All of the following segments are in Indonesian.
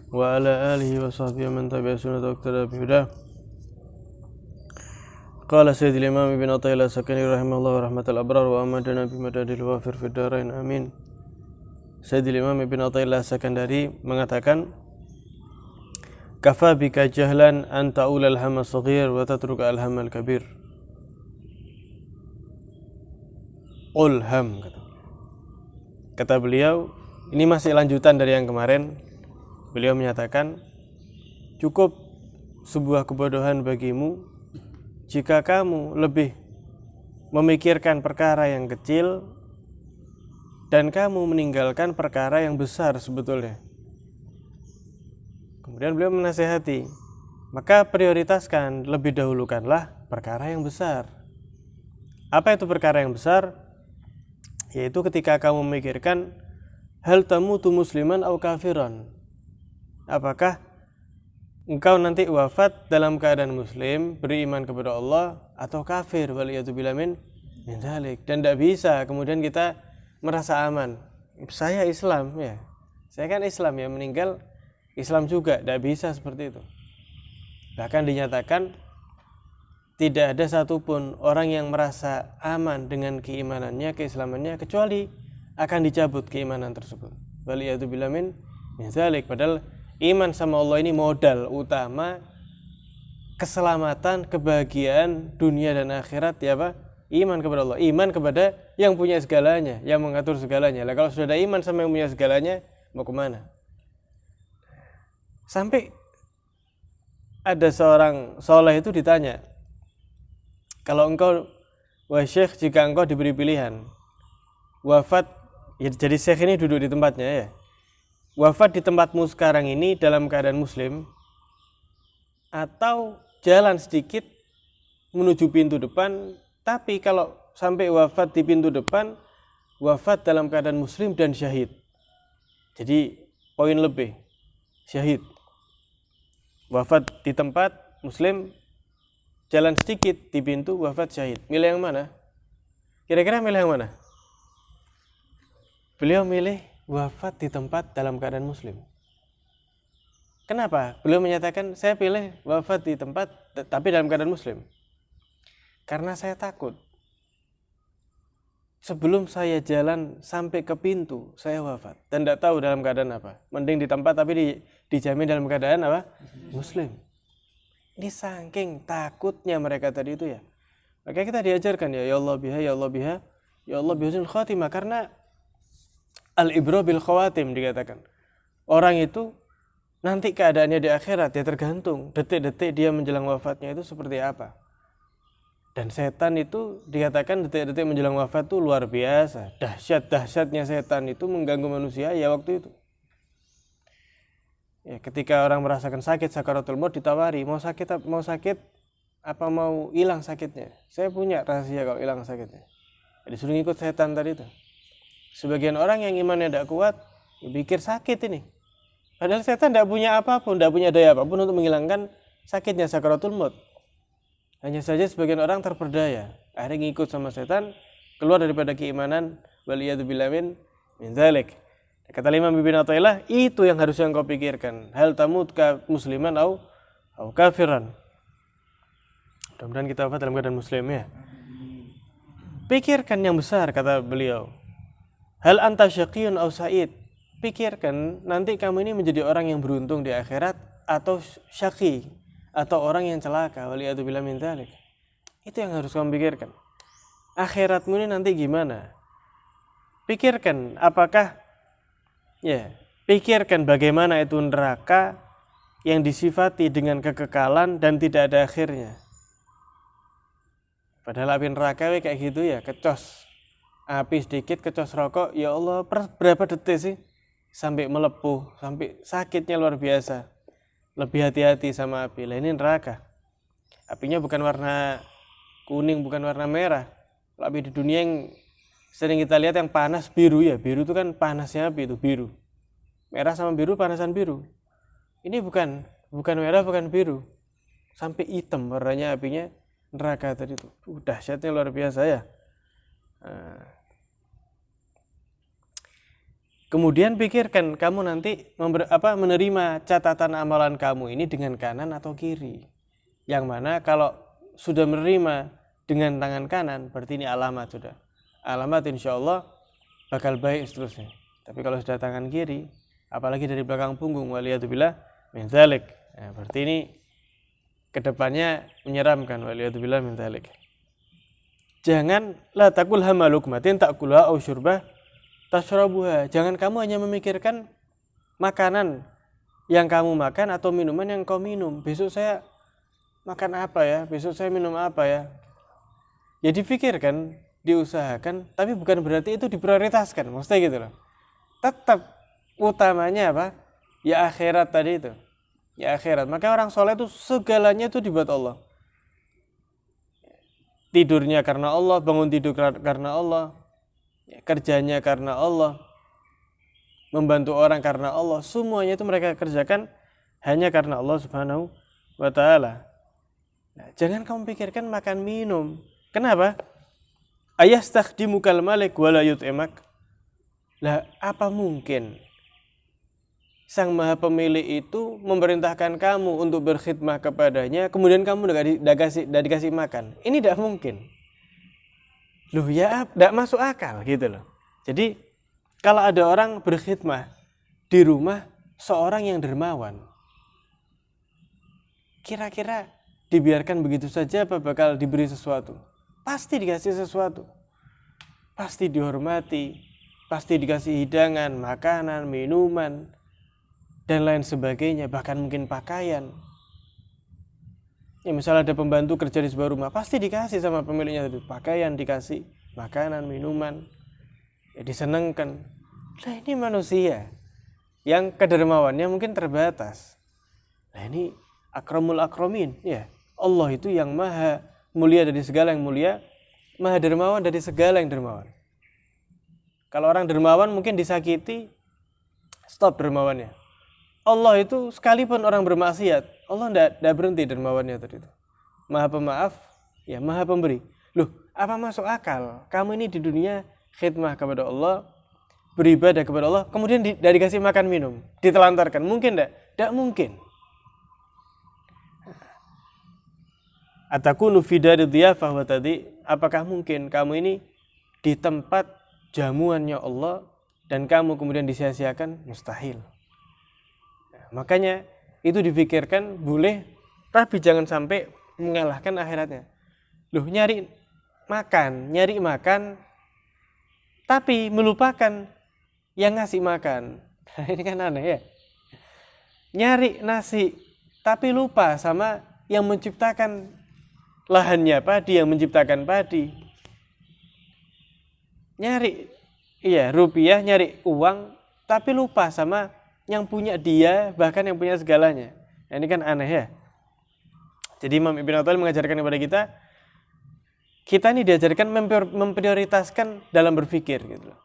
وعلى آله وصحبه من تبع سنة واقتدى بهداه. قال سيد الإمام ابن عطية السكني رحمه الله رحمة الأبرار وأمدنا بمداد الوافر في الدارين آمين. Sayyidil Imam Ibn Athaillah Sakandari mengatakan, kafa bika jahlan an ta'ulal hamma saghir wa tatruka al hammal kabir. Ulham, kata beliau, ini masih lanjutan dari yang kemarin. Beliau menyatakan, cukup sebuah kebodohan bagimu jika kamu lebih memikirkan perkara yang kecil dan kamu meninggalkan perkara yang besar sebetulnya. Kemudian beliau menasihati, maka prioritaskan, lebih dahulukanlah perkara yang besar. Apa itu perkara yang besar? Yaitu ketika kamu memikirkan hal tamutu musliman aw kafiran. Apakah engkau nanti wafat dalam keadaan muslim, beriman kepada Allah, atau kafir, waliyadzubillah min dzalik. Dan tidak bisa kemudian kita merasa aman, saya Islam ya, saya kan Islam ya, meninggal Islam juga, tidak bisa seperti itu. Bahkan dinyatakan tidak ada satupun orang yang merasa aman dengan keimanannya, keislamannya, kecuali akan dicabut keimanan tersebut. Waliyadzubillah min dzalik. Padahal iman sama Allah ini modal utama keselamatan, kebahagiaan dunia dan akhirat, ya Pak? Iman kepada Allah, iman kepada yang punya segalanya, yang mengatur segalanya. Lah kalau sudah ada iman sama yang punya segalanya, mau kemana? Sampai ada seorang soleh itu ditanya, kalau engkau, wahai syekh, jika engkau diberi pilihan wafat, ya, jadi syekh ini duduk di tempatnya ya, wafat di tempatmu sekarang ini dalam keadaan muslim, atau jalan sedikit menuju pintu depan, tapi kalau sampai wafat di pintu depan, wafat dalam keadaan muslim dan syahid. Jadi poin lebih, syahid. Wafat di tempat muslim, jalan sedikit di pintu, wafat syahid. Milih yang mana? Kira-kira milih yang mana? Beliau milih wafat di tempat dalam keadaan muslim. Kenapa? Beliau menyatakan, saya pilih wafat di tempat tapi dalam keadaan muslim. Karena saya takut sebelum saya jalan sampai ke pintu saya wafat dan tidak tahu dalam keadaan apa. Mending di tempat tapi dijamin dalam keadaan apa? Muslim. Ini saking takutnya mereka tadi itu ya. Maka kita diajarkan ya Allah biha, ya Allah biha, ya Allah bihusnul khatimah. Karena al-ibra bil khawatim dikatakan. Orang itu nanti keadaannya di akhirat ya tergantung detik-detik dia menjelang wafatnya itu seperti apa. Dan setan itu dikatakan detik-detik menjelang wafat itu luar biasa. Dahsyat-dahsyatnya setan itu mengganggu manusia ya waktu itu. Ya, ketika orang merasakan sakit, sakaratul maut, ditawari, mau sakit apa mau hilang sakitnya? Saya punya rahasia kalau hilang sakitnya. Disuruh ngikut setan tadi itu. Sebagian orang yang imannya tidak kuat, ya pikir sakit ini. Padahal setan tidak punya apapun, tidak punya daya apapun untuk menghilangkan sakitnya sakaratul maut. Hanya saja sebagian orang terperdaya, akhirnya ngikut sama setan, keluar daripada keimanan, waliyadzubillah min dzalik. Kata Imam Ibn Athaillah, itu yang harusnya engkau pikirkan. Hal tamut ka musliman au kafiran. Mudah-mudahan kita wafat dalam keadaan muslim ya. Pikirkan yang besar, kata beliau. Hal anta syaqiyun au sa'id. Pikirkan nanti kamu ini menjadi orang yang beruntung di akhirat atau syaqi, atau orang yang celaka, waliyadzubillah min dzalik. Itu yang harus kamu pikirkan. Akhiratmu ini nanti gimana? Pikirkan apakah pikirkan bagaimana itu neraka yang disifati dengan kekekalan dan tidak ada akhirnya. Padahal api neraka kayak gitu ya, kecos. Api sedikit, kecos rokok, ya Allah, berapa detik sih sampai melepuh, sampai sakitnya luar biasa. Lebih hati-hati sama api. Lah ini neraka. Apinya bukan warna kuning, bukan warna merah. Api di dunia yang sering kita lihat yang panas biru ya. Biru itu kan panasnya api itu biru. Merah sama biru panasan biru. Ini bukan merah, bukan biru. Sampai hitam warnanya apinya neraka tadi itu. Dahsyatnya luar biasa ya. Kemudian pikirkan kamu nanti menerima catatan amalan kamu ini dengan kanan atau kiri. Yang mana kalau sudah menerima dengan tangan kanan, berarti ini alamat sudah. Alamat insya Allah bakal baik seterusnya. Tapi kalau sudah tangan kiri, apalagi dari belakang punggung, waliyatubillah min dzalik. Nah, berarti ini kedepannya menyeramkan, waliyatubillah min dzalik. Jangan la takul hamalukmatin takulha au syurbah tashrabuha. Jangan kamu hanya memikirkan makanan yang kamu makan atau minuman yang kau minum. Besok saya makan apa ya? Besok saya minum apa ya? Ya difikirkan, diusahakan, tapi bukan berarti itu diprioritaskan. Maksudnya gitu loh. Tetap utamanya apa? Ya akhirat tadi itu. Ya akhirat. Maka orang soleh itu segalanya itu dibuat Allah. Tidurnya karena Allah, bangun tidur karena Allah, kerjanya karena Allah, membantu orang karena Allah, semuanya itu mereka kerjakan hanya karena Allah Subhanahu wa ta'ala. Nah, jangan kamu pikirkan makan minum. Kenapa? Ayastakhdimuka al-malik wala yut'imak. Lah, apa mungkin Sang Maha Pemilik itu memerintahkan kamu untuk berkhidmah kepadanya, kemudian kamu tidak dikasih makan? Ini tidak mungkin. Loh ya, tidak masuk akal gitu loh. Jadi kalau ada orang berkhidmah di rumah seorang yang dermawan, kira-kira dibiarkan begitu saja apa bakal diberi sesuatu? Pasti dikasih sesuatu. Pasti dihormati, pasti dikasih hidangan, makanan, minuman, dan lain sebagainya, bahkan mungkin pakaian. Ya misalnya ada pembantu kerja di sebuah rumah, pasti dikasih sama pemiliknya tadi, pakaian dikasih, makanan, minuman, ya disenengkan. Nah ini manusia yang kedermawannya mungkin terbatas. Nah ini akramul akramin, ya Allah itu yang maha mulia dari segala yang mulia, maha dermawan dari segala yang dermawan. Kalau orang dermawan mungkin disakiti, stop dermawannya. Allah itu sekalipun orang bermaksiat, Allah tidak berhenti dermawannya tadi itu. Maha pemaaf, ya maha pemberi. Loh, apa masuk akal? Kamu ini di dunia khidmah kepada Allah, beribadah kepada Allah, kemudian tidak dikasih makan minum, ditelantarkan. Mungkin tidak? Tidak mungkin. Atakunu fi dari dhiyafah wa tadi, apakah mungkin kamu ini di tempat jamuannya Allah dan kamu kemudian disia-siakan? Mustahil. Makanya itu difikirkan boleh, tapi jangan sampai mengalahkan akhiratnya. Loh, nyari makan, tapi melupakan yang ngasih makan. Nah, ini kan aneh ya. Nyari nasi, tapi lupa sama yang menciptakan lahannya padi, yang menciptakan padi. Nyari rupiah, nyari uang, tapi lupa sama yang punya dia, bahkan yang punya segalanya. Nah, ini kan aneh ya. Jadi Imam Ibn Athaillah mengajarkan kepada kita ini diajarkan memprioritaskan dalam berpikir gitu loh.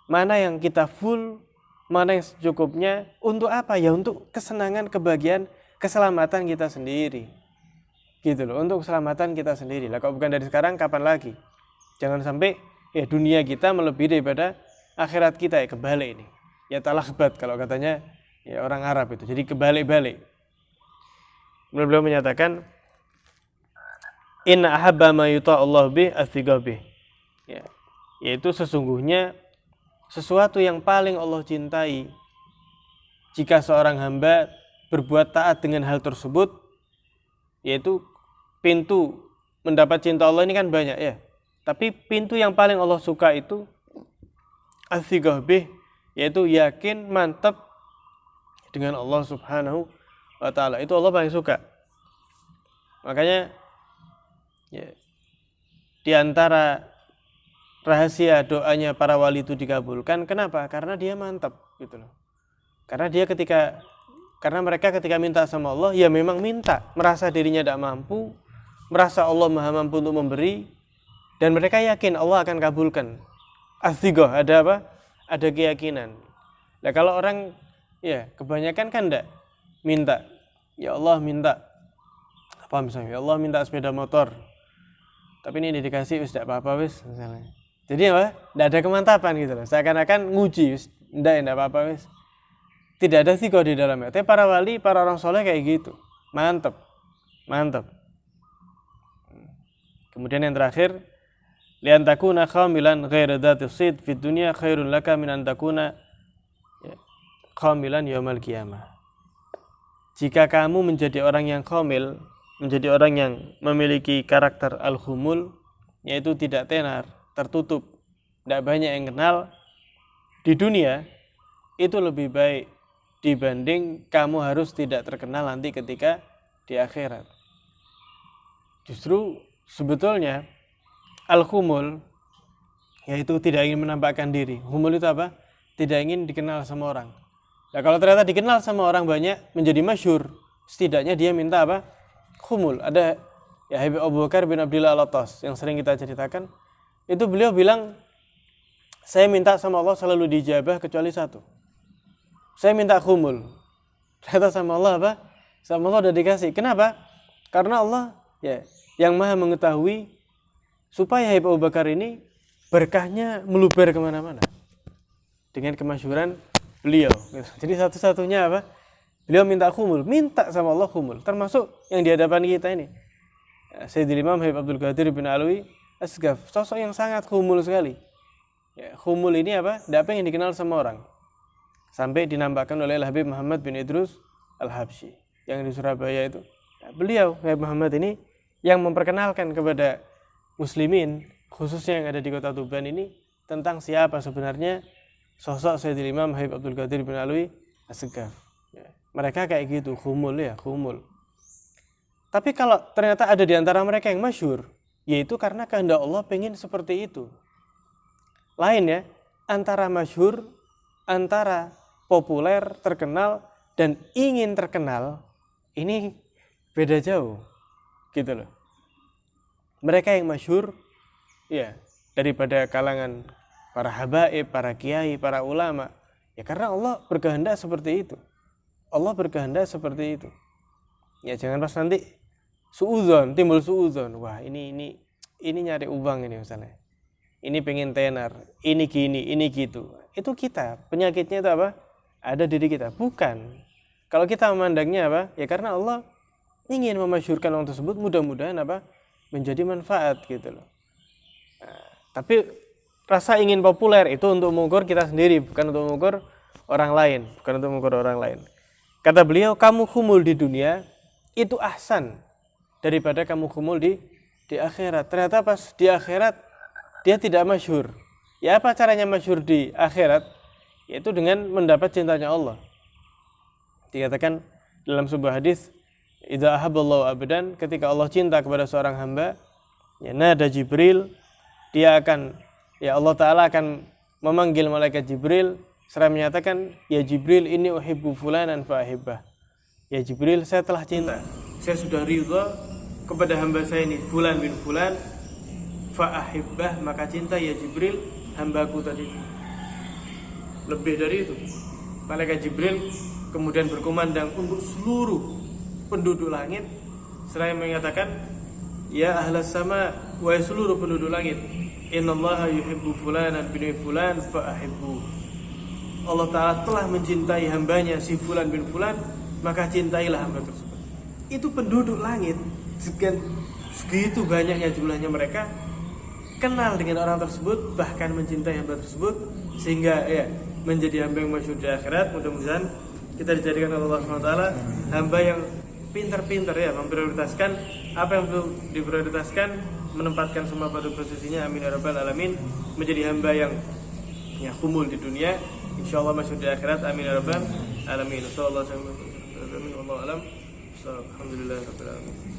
Mana yang kita full, mana yang secukupnya, untuk apa? Ya untuk kesenangan, kebahagiaan, keselamatan kita sendiri. Gitu loh, untuk keselamatan kita sendiri. Lah kalau bukan dari sekarang kapan lagi? Jangan sampai ya dunia kita melebihi daripada akhirat kita, ya kebalik ini. Ya talakbat kalau katanya ya orang Arab itu. Jadi kebalik-balik. Kemudian beliau menyatakan inna ahabba ma yuta'allahu bih as-sigah bih. Ya, yaitu sesungguhnya sesuatu yang paling Allah cintai jika seorang hamba berbuat taat dengan hal tersebut, yaitu pintu mendapat cinta Allah ini kan banyak ya. Tapi pintu yang paling Allah suka itu as-sigah bih, yaitu yakin, mantap dengan Allah Subhanahu wa ta'ala. Itu Allah paling suka. Makanya ya, di antara rahasia doanya para wali itu dikabulkan. Kenapa? Karena dia mantap gitu loh. Karena mereka ketika minta sama Allah, ya memang minta, merasa dirinya tidak mampu, merasa Allah maha mampu untuk memberi, dan mereka yakin Allah akan kabulkan. As-sigah, ada apa? Ada keyakinan. Nah kalau orang ya kebanyakan kan enggak minta, ya Allah minta apa misalnya, ya Allah minta sepeda motor, tapi ini dikasih wis tidak apa-apa wis misalnya. Jadi apa? Tidak ada kemantapan gitu loh. Seakan-akan nguji, tidak apa-apa wis. Tidak ada siko di dalamnya. Tapi para wali, para orang soleh kayak gitu. Mantep. Kemudian yang terakhir, lian takuna khamilan ghaira dzati sid fid dunya khairun laka min an takuna khamilan yaumal qiyamah. Jika kamu menjadi orang yang khamil, menjadi orang yang memiliki karakter al-khumul, yaitu tidak tenar, tertutup, tidak banyak yang kenal di dunia, itu lebih baik dibanding kamu harus tidak terkenal nanti ketika di akhirat. Justru sebetulnya al-khumul yaitu tidak ingin menampakkan diri. Khumul itu apa? Tidak ingin dikenal sama orang. Nah, kalau ternyata dikenal sama orang banyak, menjadi masyhur, setidaknya dia minta apa? Khumul. Ada ya Habib Abu Bakar bin Abdillah Al-Attas yang sering kita ceritakan, itu beliau bilang, saya minta sama Allah selalu dijabah kecuali satu. Saya minta khumul. Ternyata sama Allah apa? Sama Allah udah dikasih. Kenapa? Karena Allah ya yang maha mengetahui supaya Habib Abu Bakar ini berkahnya meluber kemana-mana dengan kemasyhuran beliau. Jadi satu-satunya apa? Beliau minta khumul, minta sama Allah khumul. Termasuk yang di hadapan kita ini, Sayyidil Imam Habib Abdul Qadir bin Alwi Asghaf, sosok yang sangat khumul sekali. Ya, khumul ini apa? Tidak pengen dikenal sama orang. Sampai dinampakkan oleh Habib Muhammad bin Idrus Al-Habsyi yang di Surabaya itu. Nah, beliau Habib Muhammad ini yang memperkenalkan kepada muslimin, khususnya yang ada di kota Tuban ini, tentang siapa sebenarnya sosok Sayyidil Imam Habib Abdul Qadir bin Alwi Asghaf. Ya, mereka kayak gitu, khumul ya, khumul. Tapi kalau ternyata ada di antara mereka yang masyhur, yaitu karena kehendak Allah pengen seperti itu. Lain ya, antara masyhur, antara populer, terkenal, dan ingin terkenal, ini beda jauh, gitu loh. Mereka yang masyhur, ya, daripada kalangan para habaib, para kiai, para ulama, ya karena Allah berkehendak seperti itu. Allah berkehendak seperti itu. Ya jangan pas nanti suudzon, timbul suudzon. Wah ini nyari uang ini misalnya. Ini pengen tenar, ini gini, ini gitu. Itu kita, penyakitnya itu apa? Ada diri kita, bukan. Kalau kita memandangnya apa? Ya karena Allah ingin memasyhurkan orang tersebut, mudah-mudahan apa? Menjadi manfaat gitu loh. Nah, tapi rasa ingin populer itu untuk mengukur kita sendiri, bukan untuk mengukur orang lain, Kata beliau, kamu khumul di dunia itu ahsan daripada kamu khumul di akhirat. Ternyata pas di akhirat dia tidak masyhur. Ya apa caranya masyhur di akhirat? Yaitu dengan mendapat cintanya Allah. Dikatakan dalam sebuah hadis, idza ahabballahu abdan, ketika Allah cinta kepada seorang hamba, ya nada Jibril, dia akan Allah Ta'ala akan memanggil malaikat Jibril seraya menyatakan, ya Jibril ini uhibbu fulanan fa'ahibbah. Ya Jibril, saya telah cinta, saya sudah ridha kepada hamba saya ini fulan bin fulan fa'ahibbah, maka cinta ya Jibril hambaku tadi. Lebih dari itu, malaikat Jibril kemudian berkumandang untuk seluruh penduduk langit seraya menyatakan, ya ahlas sama, wahai seluruh penduduk langit, innallaha yuhibbu fulanan bin fulan fa'ahibbu. Allah Ta'ala telah mencintai hambanya si fulan bin fulan, maka cintailah hamba tersebut. Itu penduduk langit, segitu banyaknya jumlahnya mereka kenal dengan orang tersebut, bahkan mencintai hamba tersebut, sehingga ya menjadi hamba yang masyhur di akhirat. Mudah-mudahan kita dijadikan oleh Allah SWT hamba yang pintar-pintar ya, memprioritaskan apa yang perlu diprioritaskan, menempatkan semua pada posisinya, amin ya rabbal alamin, menjadi hamba yang ya khumul di dunia, insyaallah masyhur di akhirat, amin ya rabbal alamin. Sallallahu alaihi wasallam. Alhamdulillah rabbil alamin.